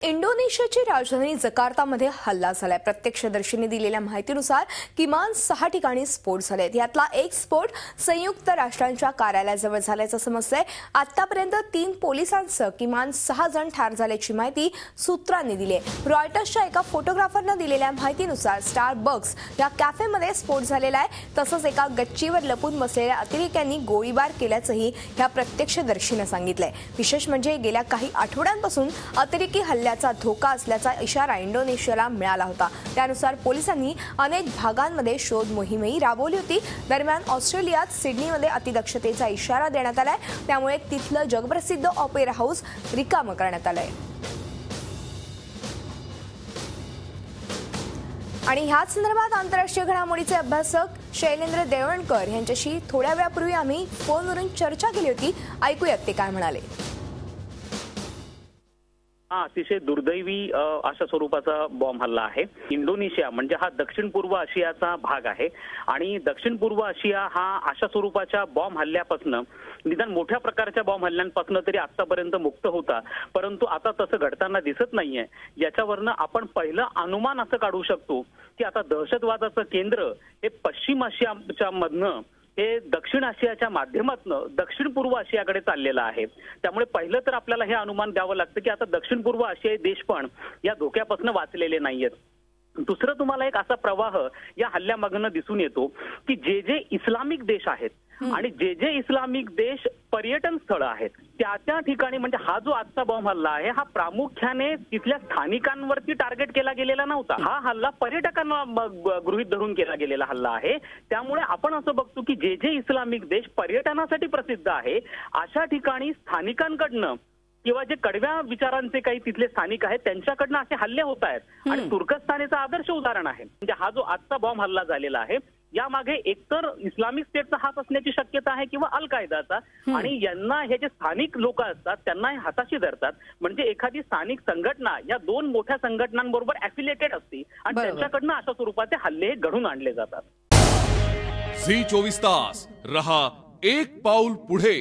इंडोनेशियाची राजधानी जकार्तामध्ये हल्ला झालाय। प्रत्यक्षदर्शींनी दिलेल्या माहितीनुसार किमान 6 ठिकाणी स्फोट झालेत। यातला एक स्फोट संयुक्त राष्ट्रांच्या कार्यालयाजवळ झाल्याचं समजतंय। आतापर्यंत 3 पोलिसांसह किमान 6 जण ठार झाल्याची माहिती सूत्रांनी दिली आहे। रॉयटर्सच्या एका फोटोग्राफरनं दिलेल्या माहितीनुसार स्टारबक्स या कॅफेमध्ये स्फोट झालेला आहे। तसंच एका गच्चीवर लपून बसलेल्या अतिरेक्यांनी गोळीबार केल्याचंही या प्रत्यक्षदर्शीनं सांगितलंय। विशेष म्हणजे गेल्या काही आठवड्यांपासून अतिरेकी हल्ल्याचा धोका असल्याचा इशारा इंडोनेशियाला मिळाला होता। त्यानुसार पोलिसांनी अनेक भागांमध्ये शोध मोहीमही राबवली होती। दरम्यान ऑस्ट्रेलियात सिडनीमध्ये अतिदक्षतेचा इशारा देण्यात आलाय। त्यामुळे तिथलं जगप्रसिद्ध ऑपेरा हाऊस रिकामं करण्यात आलंय। आणि ह्याच संदर्भात आंतरराष्ट्रीय घडामोडीचे अभ्यासक शैलेंद्र देवणकर यांच्याशी थोड्या वेळापूर्वी आम्ही फोनवरून चर्चा केली होती। ऐकूयात ते काय म्हणाले। अतिशय दुर्दैवी अशा स्वरूपाचा बॉम्ब हल्ला आहे। इंडोनेशिया म्हणजे हा दक्षिण पूर्व आशियाचा भाग आहे आणि दक्षिण पूर्व आशिया हा अशा स्वरूपाच्या बॉम्ब हल्ल्यापासून निदान मोठ्या प्रकारच्या बॉम्ब हल्ल्यांपासून तरी आतापर्यंत मुक्त होता, परंतु आता तसं घडताना दिसत नाहीये। याच्यावरनं आपण पहिलं अनुमान असं काढू शकतो की आता दहशतवादाचं केंद्र हे पश्चिम आशियाच्या मधनं हे दक्षिण आशियाच्या माध्यमातून दक्षिण पूर्व आशियाकडे चाललेलं आहे। त्यामुळे पहिलं तर आपल्याला हे अनुमान द्यावं लागतं की आता दक्षिण पूर्व आशियाई देश पण या धोक्यापासून वाचलेले नाहीयेत। दुसरं तुम्हाला एक असा प्रवाह या हल्ल्यामागनं दिसून येतो की जे इस्लामिक देश आहेत आणि जे इस्लामिक देश पर्यटन स्थळ आहेत त्या ठिकाणी म्हणजे हा जो आजचा बॉम्ब हल्ला आहे हा प्रामुख्याने तिथल्या स्थानिकांवरती टार्गेट केला गेलेला नव्हता। हा हल्ला पर्यटकांना गृहीत धरून केला गेलेला हल्ला आहे। त्यामुळे आपण असं बघतो की जे इस्लामिक देश पर्यटनासाठी प्रसिद्ध आहे अशा ठिकाणी स्थानिकांकडनं किंवा जे कडव्या विचारांचे काही तिथले स्थानिक आहेत त्यांच्याकडनं असे हल्ले होत आहेत आणि तुर्कस्तानचं आदर्श उदाहरण आहे। म्हणजे हा जो आजचा बॉम्ब हल्ला झालेला आहे यामागे एकतर इस्लामिक स्टेटचा हात असण्याची शक्यता आहे किंवा अल कायदाचा, आणि यांना हे जे स्थानिक लोक असतात त्यांना हे हाताशी धरतात। म्हणजे एखादी स्थानिक संघटना या 2 मोठ्या संघटनांबरोबर ॲफिलिएटेड असते आणि त्यांच्याकडनं अशा स्वरूपाचे हल्ले घडून आणले जातात। झी 24 तास रहा एक पाऊल पुढे।